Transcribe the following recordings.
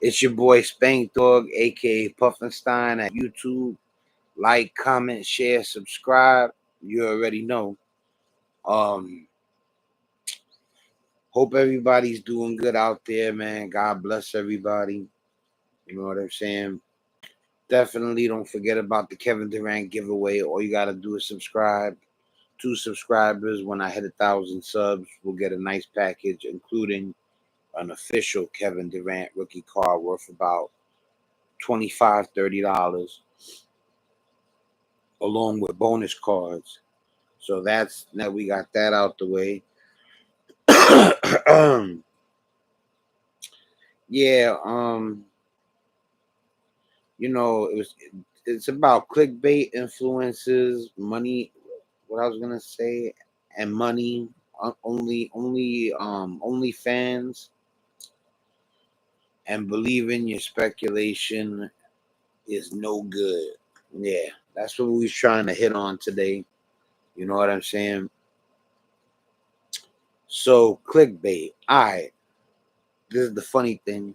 It's your boy Spankdog, aka Puffinstein at YouTube. Like, comment, share, subscribe. You already know. Um, Hope everybody's doing good out there, man. God bless everybody. You know what I'm saying? Definitely don't forget about the Kevin Durant giveaway. All you gotta do is subscribe. 2 subscribers. When I hit 1,000 subs, we'll get a nice package, including an official Kevin Durant rookie card worth about $25-$30, along with bonus cards. So that's now we got that out the way. Yeah, it's about clickbait influences, money, what I was gonna say, and money. OnlyFans, and believing your speculation is no good. Yeah, that's what we was trying to hit on today. You know what I'm saying? So clickbait. Alright. This is the funny thing.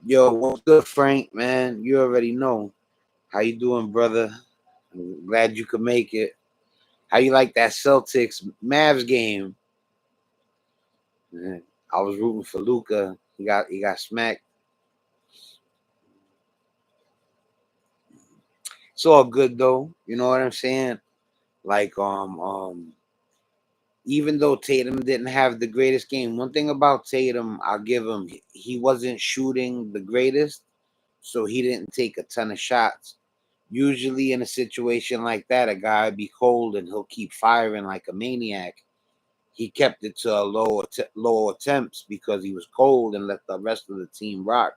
Yo, what's good, Frank, man? You already know. How you doing, brother? I'm glad you could make it. How you like that Celtics Mavs game? Man, I was rooting for Luca. He got smacked. It's all good though. You know what I'm saying? Like even though Tatum didn't have the greatest game, one thing about Tatum, I'll give him, he wasn't shooting the greatest, so he didn't take a ton of shots. Usually in a situation like that, a guy would be cold and he'll keep firing like a maniac. He kept it to a low attempts because he was cold and let the rest of the team rock.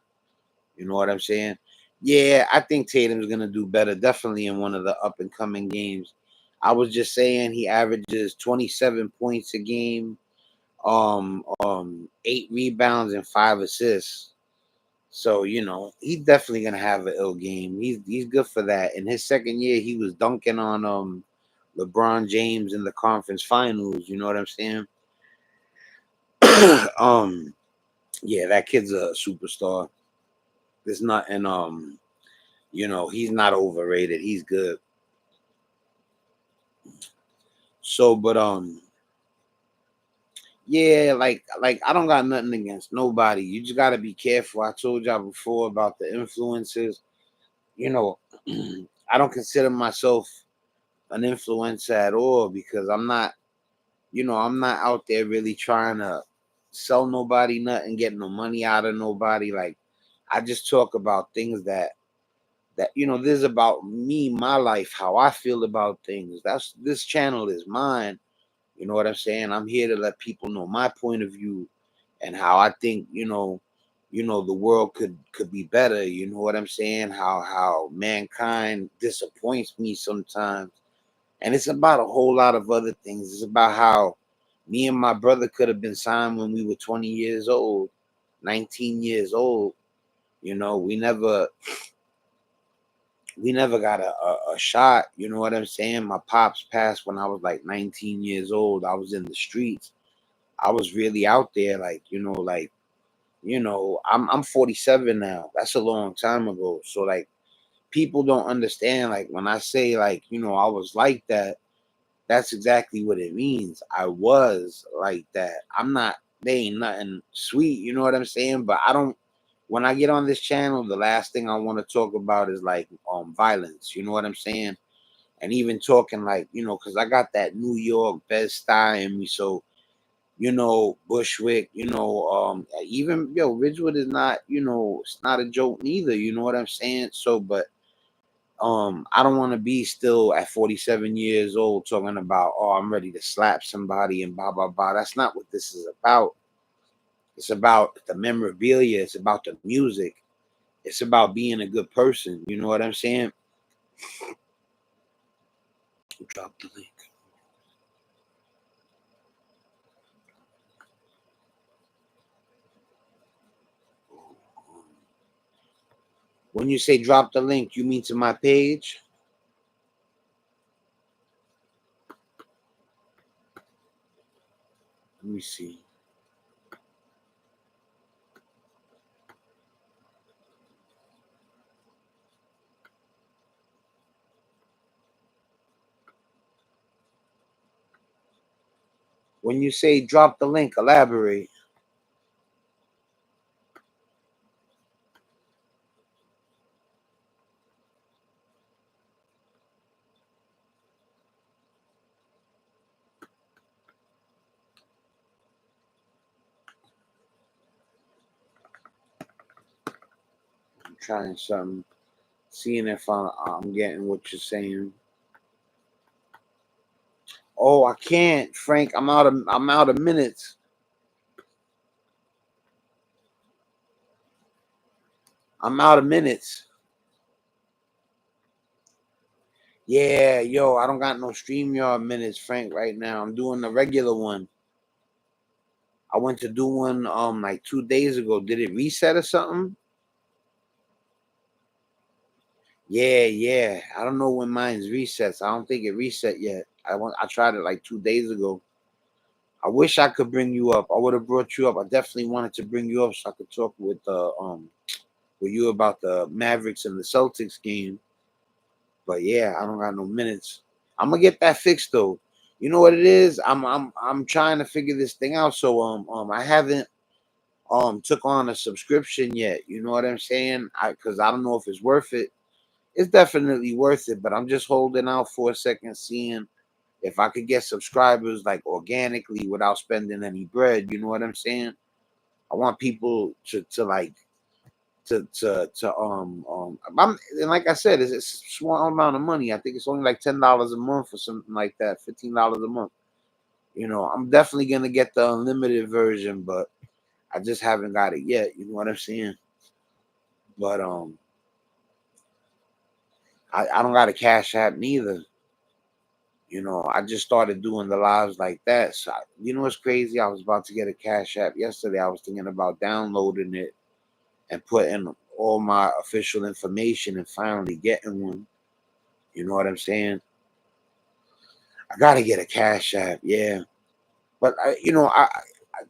You know what I'm saying? Yeah, I think Tatum's gonna do better, definitely in one of the up and coming games. I was just saying he averages 27 points a game, 8 rebounds and 5 assists. So he's definitely gonna have an ill game. He's good for that. In his second year, he was dunking on LeBron James in the conference finals. You know what I'm saying? um, yeah, that kid's a superstar. There's nothing. He's not overrated. He's good. So, but yeah, like I don't got nothing against nobody. You just gotta be careful. I told y'all before about the influencers. You know, I don't consider myself an influencer at all because I'm not out there really trying to sell nobody nothing, get no money out of nobody. Like I just talk about things that this is about me, my life, how I feel about things. This channel is mine. You know what I'm saying? I'm here to let people know my point of view and how I think, the world could be better. You know what I'm saying? How mankind disappoints me sometimes. And it's about a whole lot of other things. It's about how me and my brother could have been signed when we were 20 years old, 19 years old. We never got a shot. You know what I'm saying? My pops passed when I was like 19 years old. I was in the streets. I was really out there, I'm 47 now. That's a long time ago. So like people don't understand, like when I say like, I was like that, that's exactly what it means. I was like that. I'm not, they ain't nothing sweet, you know what I'm saying? But I don't, when I get on this channel, the last thing I want to talk about is like violence, you know what I'm saying? And even talking like, because I got that New York Bed-Stuy in me. So, Bushwick, even Ridgewood is not, it's not a joke neither, you know what I'm saying? So, but I don't want to be still at 47 years old talking about, oh, I'm ready to slap somebody and blah blah blah. That's not what this is about. It's about the memorabilia. It's about the music. It's about being a good person. You know what I'm saying? Drop the link. When you say drop the link, you mean to my page? Let me see. When you say drop the link, elaborate. I'm trying something, seeing if I'm getting what you're saying. Oh, I can't, Frank. I'm out of minutes. I'm out of minutes. Yeah, yo, I don't got no StreamYard minutes, Frank, right now. I'm doing the regular one. I went to do one like 2 days ago. Did it reset or something? Yeah, yeah. I don't know when mine's resets. I don't think it reset yet. I tried it like 2 days ago. I wish I could bring you up. I would have brought you up. I definitely wanted to bring you up so I could talk with you about the Mavericks and the Celtics game. But yeah, I don't got no minutes. I'm gonna get that fixed though. You know what it is? I'm trying to figure this thing out. So I haven't took on a subscription yet. You know what I'm saying? Because I don't know if it's worth it. It's definitely worth it, but I'm just holding out for a second, seeing if I could get subscribers like organically without spending any bread. You know what I'm saying? I want people to like and like I said, it's a small amount of money. I think it's only like $10 a month or something like that, $15 a month. You know, I'm definitely gonna get the unlimited version, but I just haven't got it yet. You know what I'm saying? But I don't got a Cash App neither. You know, I just started doing the lives like that. So you know what's crazy? I was about to get a Cash App yesterday. I was thinking about downloading it and putting all my official information and finally getting one. You know what I'm saying? I gotta get a Cash App, yeah. But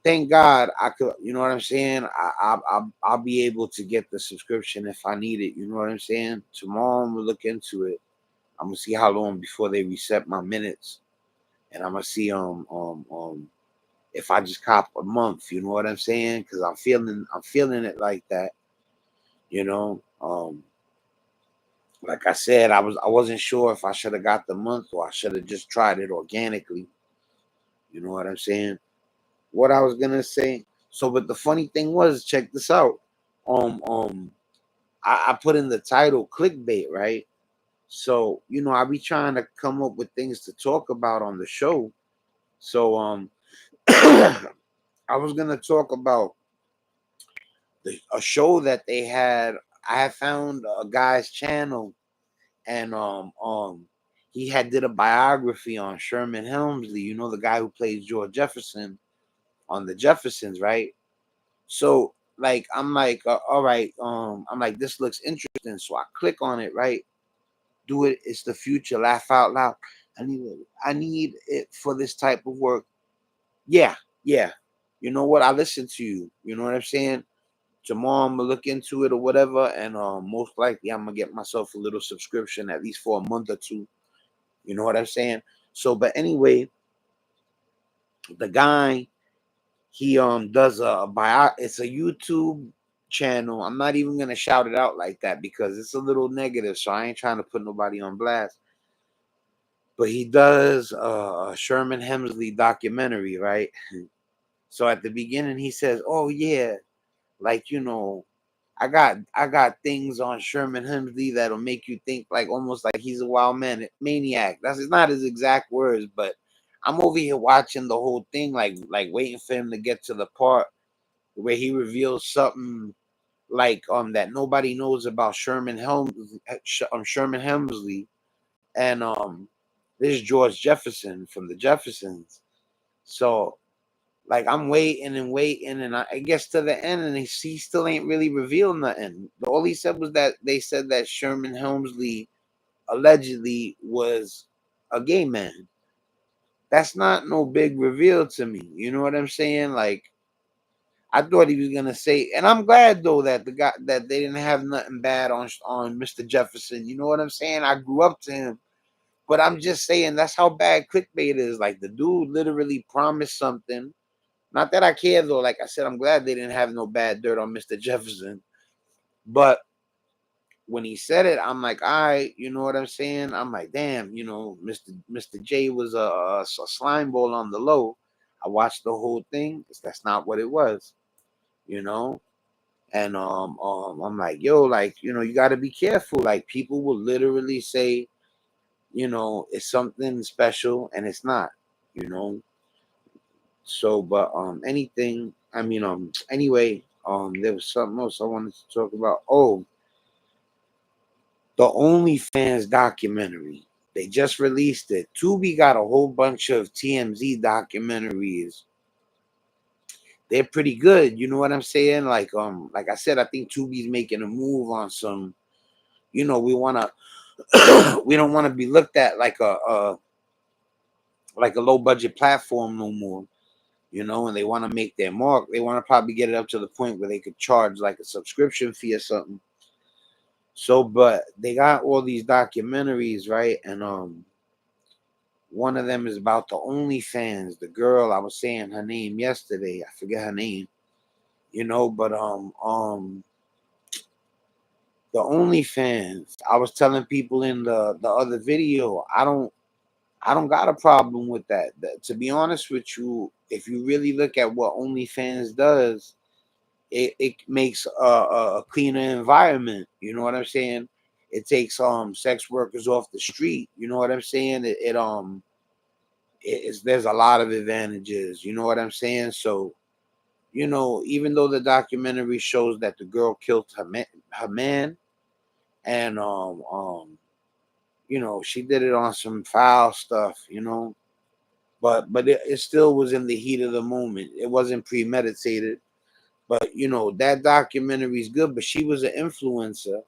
thank God I could. You know what I'm saying? I'll be able to get the subscription if I need it. You know what I'm saying? Tomorrow I'm gonna look into it. I'm gonna see how long before they reset my minutes, and I'm gonna see if I just cop a month. You know what I'm saying? Because I'm feeling it like that. You know, like I said, I wasn't sure if I should have got the month or I should have just tried it organically. You know what I'm saying? What I was gonna say. So, but the funny thing was, check this out. Um, um, I put in the title clickbait, right? So, I be trying to come up with things to talk about on the show. So, I was gonna talk about a show that they had. I had found a guy's channel, and he had did a biography on Sherman Helmsley. You know, the guy who plays George Jefferson on the Jeffersons, right? So like I'm like, all right, I'm like, this looks interesting. So I click on it, right? Do it. It's the future. Laugh out loud. I need it for this type of work. Yeah, yeah. You know what? I listen to you. You know what I'm saying? Tomorrow I'm gonna look into it or whatever, and most likely I'm gonna get myself a little subscription at least for a month or two. You know what I'm saying? So, but anyway, the guy, he does a bio. It's a YouTube channel. I'm not even gonna shout it out like that because it's a little negative. So I ain't trying to put nobody on blast. But he does a Sherman Hemsley documentary, right? So at the beginning he says, "Oh yeah, like I got things on Sherman Hemsley that'll make you think like almost like he's a wild man, maniac." That's not his exact words, but I'm over here watching the whole thing, like waiting for him to get to the part where he reveals something like that nobody knows about Sherman Hemsley, and this is George Jefferson from the Jeffersons. So like I'm waiting and waiting, and I guess to the end, and he still ain't really revealed nothing. All he said was that they said that Sherman Helmsley allegedly was a gay man. That's not no big reveal to me. You know what I'm saying? Like I thought he was gonna say, and I'm glad though that the guy that they didn't have nothing bad on Mr. Jefferson. You know what I'm saying? I grew up to him, But I'm just saying that's how bad clickbait is. Like the dude literally promised something. Not that I care though. Like I said, I'm glad they didn't have no bad dirt on Mr. Jefferson. But when he said it, I'm like, all right, you know what I'm saying? I'm like, damn, Mr. J was a slime ball on the low. I watched the whole thing. That's not what it was, you know. And I'm like, yo, like, you got to be careful. Like, people will literally say, it's something special, and it's not, you know. So, but anything. I mean, anyway, there was something else I wanted to talk about. Oh, the OnlyFans documentary. They just released it. Tubi got a whole bunch of TMZ documentaries. They're pretty good. You know what I'm saying? Like I said, I think Tubi's making a move on some. We wanna, we don't want to be looked at like a low budget platform no more. And they want to make their mark. They want to probably get it up to the point where they could charge like a subscription fee or something. So, but they got all these documentaries, right? And one of them is about the OnlyFans. The girl, I was saying her name yesterday. I forget her name. But the OnlyFans. I was telling people in the other video, I don't got a problem with that. To be honest with you, if you really look at what OnlyFans does, it makes a cleaner environment. You know what I'm saying? It takes sex workers off the street. You know what I'm saying? There's a lot of advantages. You know what I'm saying? So, even though the documentary shows that the girl killed her man, and she did it on some foul stuff. But it still was in the heat of the moment. It wasn't premeditated. But that documentary is good. But she was an influencer,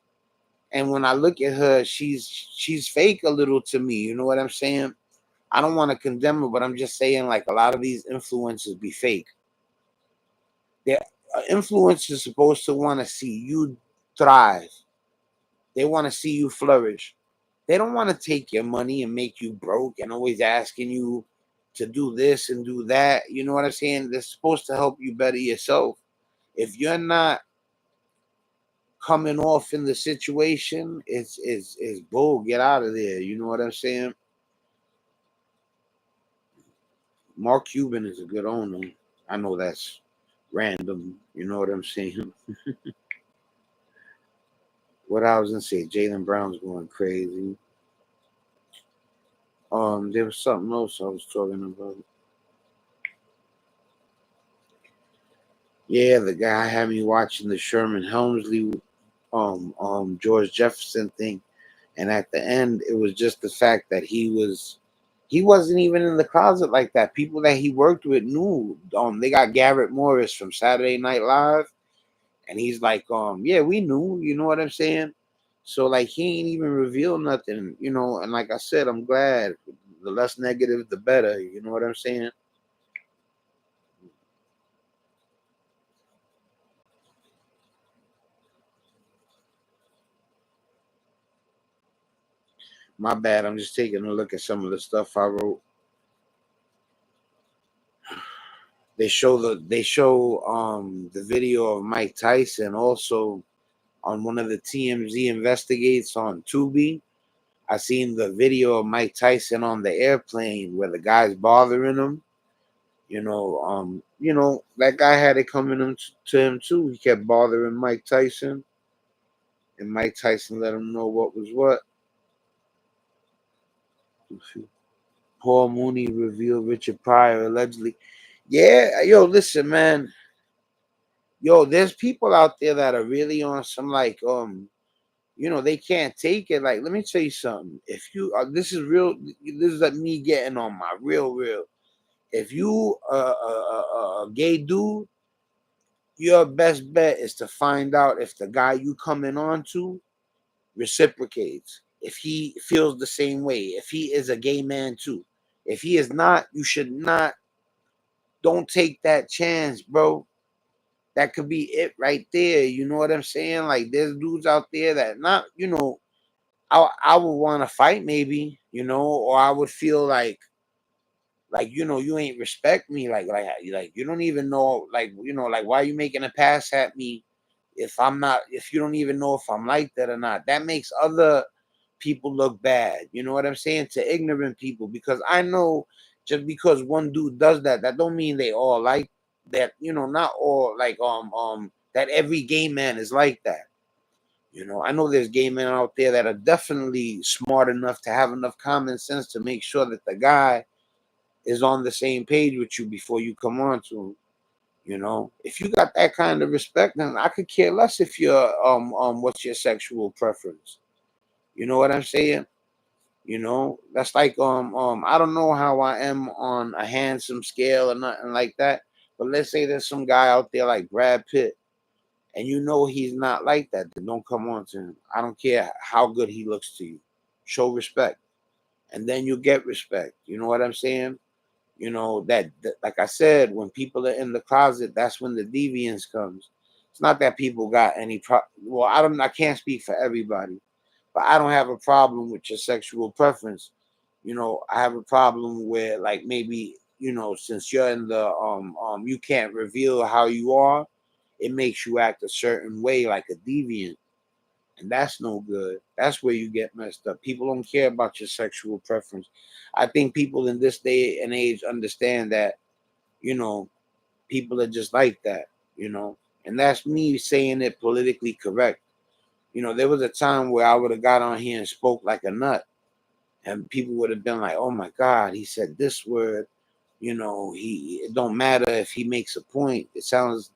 and when I look at her, she's fake a little to me. You know what I'm saying? I don't want to condemn her, but I'm just saying, like, a lot of these influencers be fake. They're influencers supposed to want to see you thrive. They want to see you flourish. They don't want to take your money and make you broke and always asking you to do this and do that. You know what I'm saying? They're supposed to help you better yourself. If you're not coming off in the situation, it's bull. Get out of there. You know what I'm saying? Mark Cuban is a good owner. I know that's random. You know what I'm saying? What I was gonna say, Jalen Brown's going crazy. There was something else I was talking about. Yeah, the guy had me watching the Sherman Helmsley, George Jefferson thing, and at the end, it was just the fact that he wasn't even in the closet like that. People that he worked with knew. They got Garrett Morris from Saturday Night Live, and he's like, yeah, we knew. You know what I'm saying? So like, he ain't even revealed nothing. And like I said, I'm glad. The less negative, the better. You know what I'm saying? My bad. I'm just taking a look at some of the stuff I wrote. They show the video of Mike Tyson also on one of the TMZ investigates on Tubi. I seen the video of Mike Tyson on the airplane where the guy's bothering him. That guy had it coming to him too. He kept bothering Mike Tyson, and Mike Tyson let him know what was what. Paul Mooney revealed Richard Pryor allegedly. Yeah, yo, listen, man. Yo, there's people out there that are really on some like they can't take it. Like, let me tell you something. If you this is real, this is like me getting on my real. If you a gay dude, your best bet is to find out if the guy you coming on to reciprocates. If he feels the same way, if he is a gay man too. If he is not, you should not. Don't take that chance, bro. That could be it right there. You know what I'm saying? Like, there's dudes out there that not. I would want to fight maybe, or I would feel like you ain't respect me, like you don't even know, like why are you making a pass at me if you don't even know if I'm like that or not. That makes other people look bad, you know what I'm saying, to ignorant people, because I know just because one dude does that, that don't mean they all like that, not all, like that every gay man is like that. I know there's gay men out there that are definitely smart enough to have enough common sense to make sure that the guy is on the same page with you before you come on to him. If you got that kind of respect, then I could care less if you're what's your sexual preference. You know what I'm saying? That's like I don't know how I am on a handsome scale or nothing like that. But let's say there's some guy out there like Brad Pitt, and he's not like that, then don't come on to him. I don't care how good he looks to you. Show respect. And then you get respect. You know what I'm saying? That like I said, when people are in the closet, that's when the deviance comes. It's not that people got any well, I can't speak for everybody, but I don't have a problem with your sexual preference. I have a problem where, like, maybe, since you're in the you can't reveal how you are, it makes you act a certain way like a deviant. And that's no good. That's where you get messed up. People don't care about your sexual preference. I think people in this day and age understand that, you know, people are just like that, you know. And that's me saying it politically correct. There was a time where I would have got on here and spoke like a nut, and people would have been like, "Oh my God, he said this word." It don't matter if he makes a point. It sounds,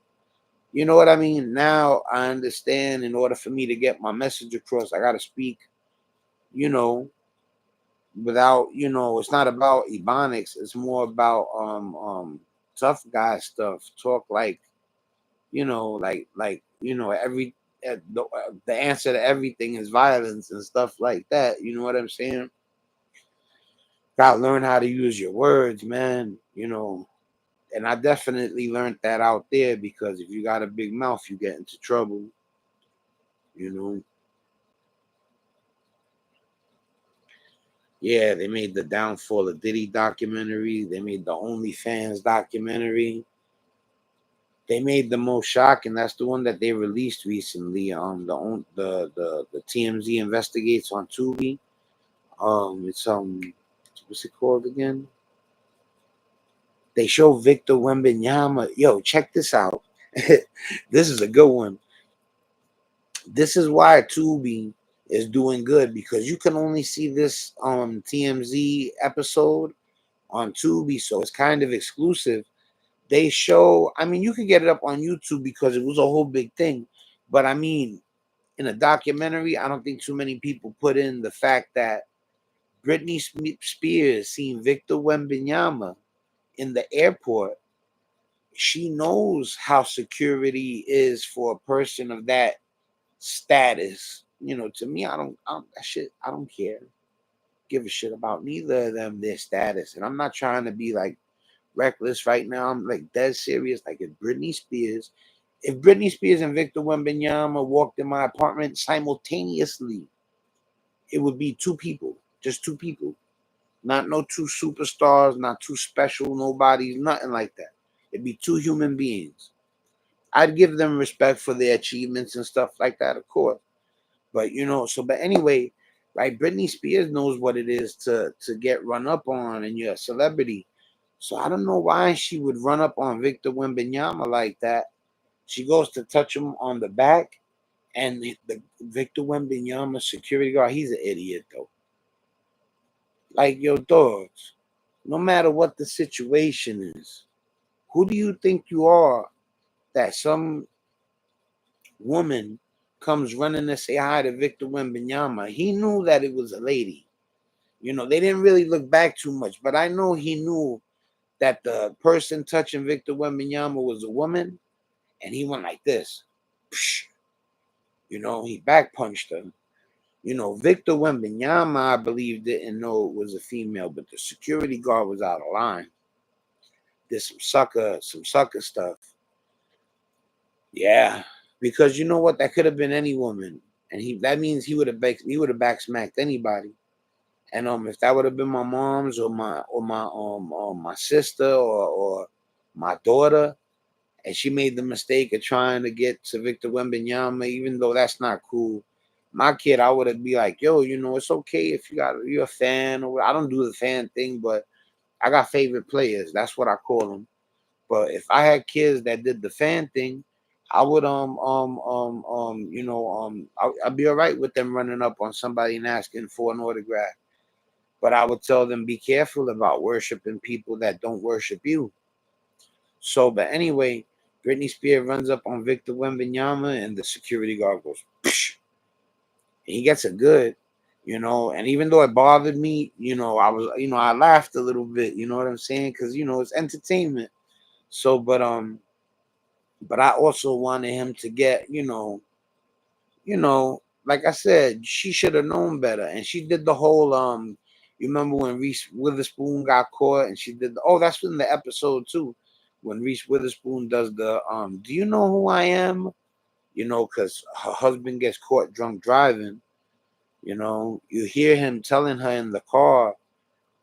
you know what I mean? Now I understand, in order for me to get my message across, I got to speak, you know, without, it's not about ebonics. It's more about tough guy stuff. Talk like, every the answer to everything is violence and stuff like that. You know what I'm saying? Gotta learn how to use your words, man. And I definitely learned that out there, because if you got a big mouth, you get into trouble. You know. Yeah, they made the Downfall of Diddy documentary. They made the OnlyFans documentary. They made the most shocking. That's the one that they released recently. The TMZ investigates on Tubi. It's what's it called again? They show Victor Wembanyama. Yo, check this out. This is a good one. This is why Tubi is doing good, because you can only see this TMZ episode on Tubi, so it's kind of exclusive. They show, I mean, you can get it up on YouTube because it was a whole big thing. But I mean, in a documentary, I don't think too many people put in the fact that Britney Spears seen Victor Wembanyama in the airport. She knows how security is for a person of that status. To me, that shit, I don't care. Give a shit about neither of them, their status. And I'm not trying to be like reckless right now. I'm like dead serious. Like, if Britney Spears and Victor Wembanyama walked in my apartment simultaneously, it would be two people, just two people, not no two superstars, not two special nobodies, nothing like that. It'd be two human beings. I'd give them respect for their achievements and stuff like that, of course. But but anyway, like, Britney Spears knows what it is to get run up on, and you're a celebrity. So I don't know why she would run up on Victor Wembanyama like that. She goes to touch him on the back, and the Victor Wembanyama security guard, he's an idiot though. Like, yo, dogs, no matter what the situation is, who do you think you are that some woman comes running to say hi to Victor Wembanyama? He knew that it was a lady. They didn't really look back too much, but I know he knew that the person touching Victor Wembanyama was a woman, and he went like this. He back punched her. Victor Wembanyama, I believe, didn't know it was a female, but the security guard was out of line. Did some sucker stuff. Yeah, because you know what? That could have been any woman. and that means he would have back smacked anybody. And if that would have been my mom's or my sister or my daughter, and she made the mistake of trying to get to Victor Wembanyama, even though that's not cool. My kid, I would be like, yo, it's okay if you're a fan, or I don't do the fan thing, but I got favorite players. That's what I call them. But if I had kids that did the fan thing, I would I'd be all right with them running up on somebody and asking for an autograph. But I would tell them, be careful about worshiping people that don't worship you. So, but anyway, Britney Spears runs up on Victor Wembanyama, and the security guard goes, psh, and he gets a good, and even though it bothered me, I laughed a little bit, you know what I'm saying? Because, it's entertainment. So, but I also wanted him to get, like I said, she should have known better. And she did the whole, you remember when Reese Witherspoon got caught and she did that's in the episode too, when Reese Witherspoon does the, do you know who I am? Because her husband gets caught drunk driving, you hear him telling her in the car,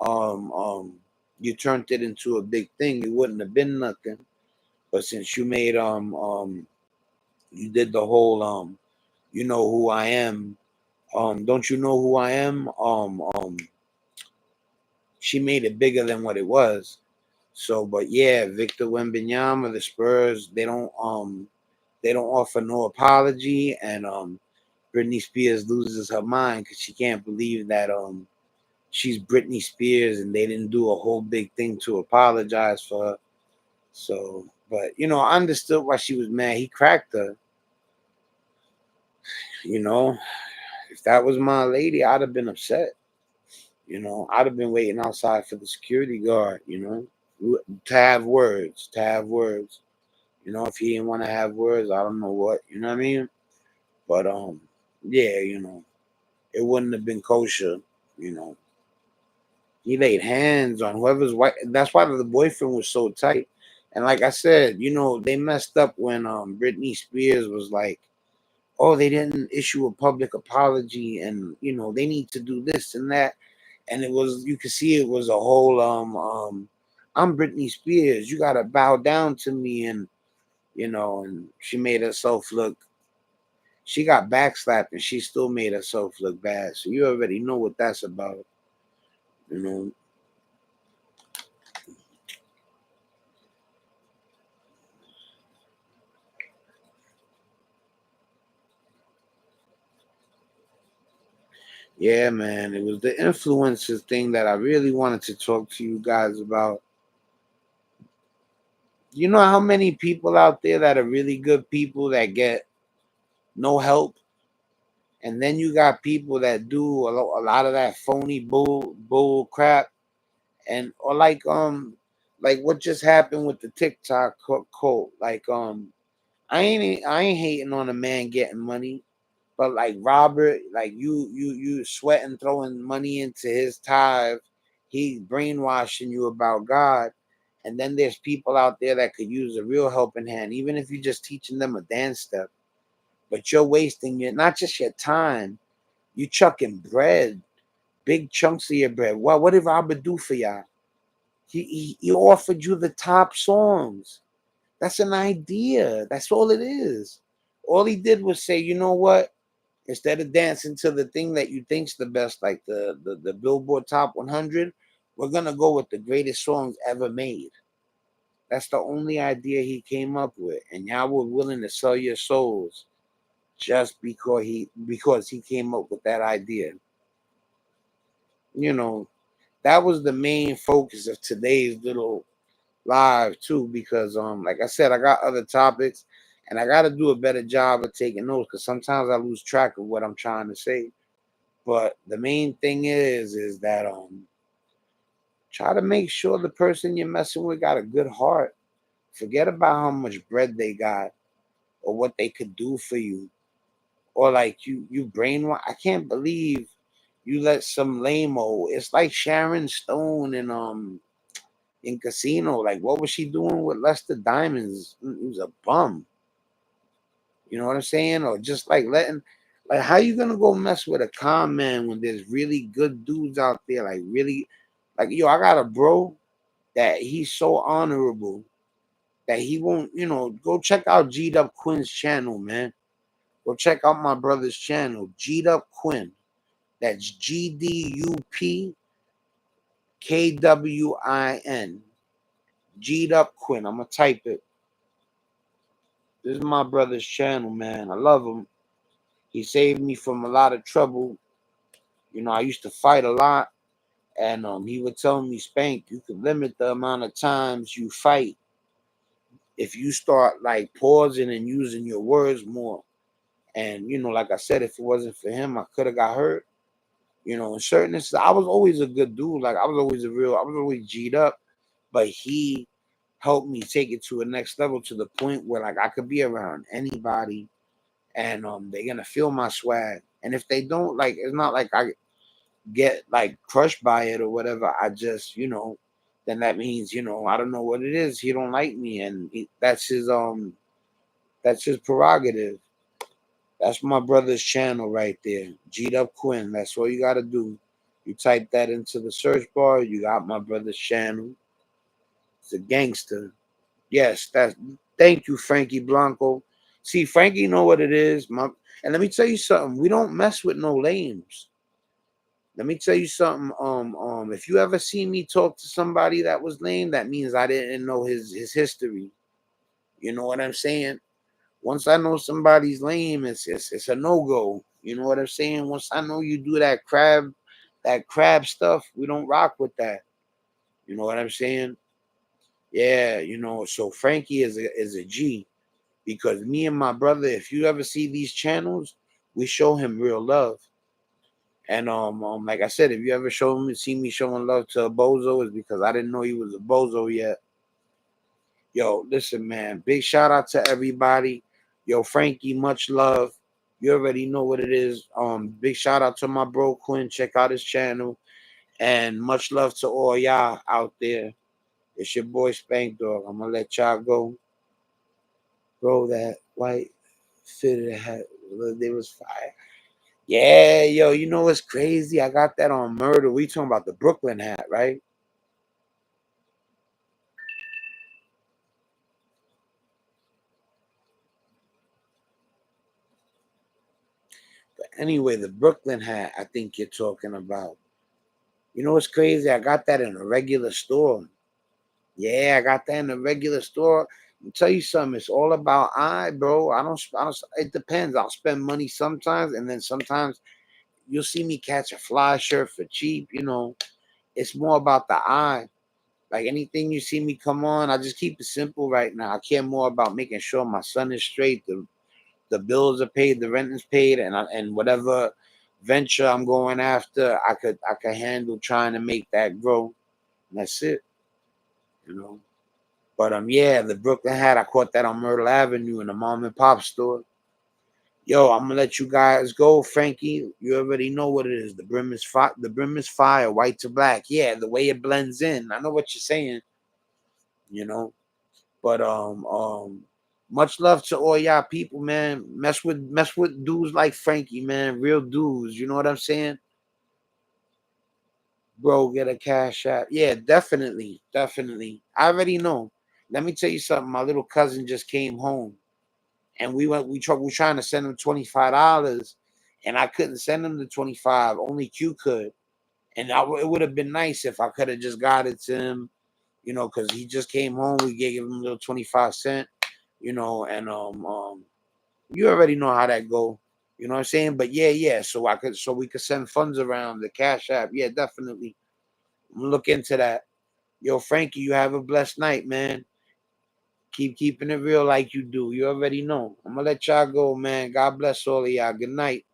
um, um, you turned it into a big thing. You wouldn't have been nothing. But since you made, you did the whole, you know who I am. Don't you know who I am? She made it bigger than what it was. So, but yeah, Victor Wembanyama, the Spurs, they don't offer no apology, and Britney Spears loses her mind because she can't believe that she's Britney Spears and they didn't do a whole big thing to apologize for her. So, but I understood why she was mad. He cracked her. You know, if that was my lady, I'd have been upset. I'd have been waiting outside for the security guard, to have words, to have words. If he didn't want to have words, I don't know what, you know what I mean? But yeah, it wouldn't have been kosher, you know. He laid hands on whoever's wife. That's why the boyfriend was so tight. And like I said, they messed up when Britney Spears was like, oh, they didn't issue a public apology, and they need to do this and that. And it was, you could see it was a whole I'm Britney Spears, you gotta bow down to me, and and she made herself look, she got backslapped and she still made herself look bad. So you already know what that's about, you know. Yeah, man. It was the influencers thing that I really wanted to talk to you guys about. You know how many people out there that are really good people that get no help, and then you got people that do a lot of that phony bull crap, and or like what just happened with the TikTok cult. Like I ain't hating on a man getting money, but like Robert, like you sweating throwing money into his tithe, he's brainwashing you about God. And then there's people out there that could use a real helping hand, even if you're just teaching them a dance step. But you're wasting your not just your time, you chucking bread, big chunks of your bread. What did Robert do for y'all? He offered you the top songs. That's an idea. That's all it is. All he did was say, you know what? Instead of dancing to the thing that you think's the best, like the Billboard Top 100, we're gonna go with the greatest songs ever made. That's the only idea he came up with, and y'all were willing to sell your souls just because he came up with that idea. You know, that was the main focus of today's little live too, because like I said, I got other topics and I gotta do a better job of taking notes because sometimes I lose track of what I'm trying to say. But the main thing is that try to make sure the person you're messing with got a good heart. Forget about how much bread they got or what they could do for you. Or like you brainwash. I can't believe you let some lame-o. It's like Sharon Stone in Casino. Like, what was she doing with Lester Diamonds? He was a bum. You know what I'm saying? Or just like letting. Like, how you gonna go mess with a con man when there's really good dudes out there? Like, really, like, yo, I got a bro that he's so honorable that he won't, go check out G'd Up Quinn's channel, man. Go check out my brother's channel, G'd Up Quinn. That's GDUPKWIN. G'd Up Quinn. I'm gonna type it. This is my brother's channel, man. I love him. He saved me from a lot of trouble. I used to fight a lot, and he would tell me, Spank, you could limit the amount of times you fight if you start like pausing and using your words more. And like I said, if it wasn't for him, I could have got hurt. In certain instances, I was always a good dude. Like I was always G'd up, but he helped me take it to a next level to the point where like I could be around anybody and they're gonna feel my swag. And if they don't, like, it's not like I get like crushed by it or whatever. I just, then that means, I don't know what it is. He don't like me, and that's his prerogative. That's my brother's channel right there. G'd Up Quinn. That's all you gotta do. You type that into the search bar, you got my brother's channel. It's a gangster. Yes, that's thank you, Frankie Blanco. See, Frankie know what it is. And let me tell you something. We don't mess with no lames. Let me tell you something. If you ever see me talk to somebody that was lame, that means I didn't know his history. You know what I'm saying? Once I know somebody's lame, it's a no-go. You know what I'm saying? Once I know you do that crab stuff, we don't rock with that. You know what I'm saying? Yeah, so Frankie is a G, because me and my brother, if you ever see these channels, we show him real love. And like I said, if you ever see me showing love to a bozo, it's because I didn't know he was a bozo yet. Yo, listen, man. Big shout out to everybody. Yo, Frankie, much love. You already know what it is. Big shout out to my bro Quinn. Check out his channel. And much love to all y'all out there. It's your boy Spankdog. I'm gonna let y'all go. Bro, that white fitted hat, they was fire. Yeah, yo, you know what's crazy? I got that on Murder. We talking about the Brooklyn hat, right? But anyway, the Brooklyn hat, I think you're talking about. You know what's crazy? I got that in a regular store. Yeah, I got that in a regular store. I'll tell you something. It's all about bro. I don't. It depends. I'll spend money sometimes, and then sometimes you'll see me catch a fly shirt for cheap. It's more about the eye. Like anything you see me come on, I just keep it simple right now. I care more about making sure my son is straight, the bills are paid, the rent is paid, and whatever venture I'm going after, I could handle trying to make that grow. And that's it, you know. But yeah, the Brooklyn hat, I caught that on Myrtle Avenue in the mom and pop store. Yo, I'm gonna let you guys go, Frankie. You already know what it is. The brim is fire. The brim is fire, white to black. Yeah, the way it blends in. I know what you're saying. You know, but much love to all y'all people, man. Mess with dudes like Frankie, man. Real dudes. You know what I'm saying? Bro, get a cash app. Yeah, definitely, definitely. I already know. Let me tell you something. My little cousin just came home, and we trying to send him $25, and I couldn't send him the 25. Only Q could, and it would have been nice if I could have just got it to him, because he just came home. We gave him a little 25 cent, and you already know how that go. You know what I'm saying? But yeah. So we could send funds around the cash app. Yeah, definitely. I'm gonna look into that. Yo, Frankie, you have a blessed night, man. Keep keeping it real like you do. You already know. I'm gonna let y'all go, man. God bless all of y'all. Good night.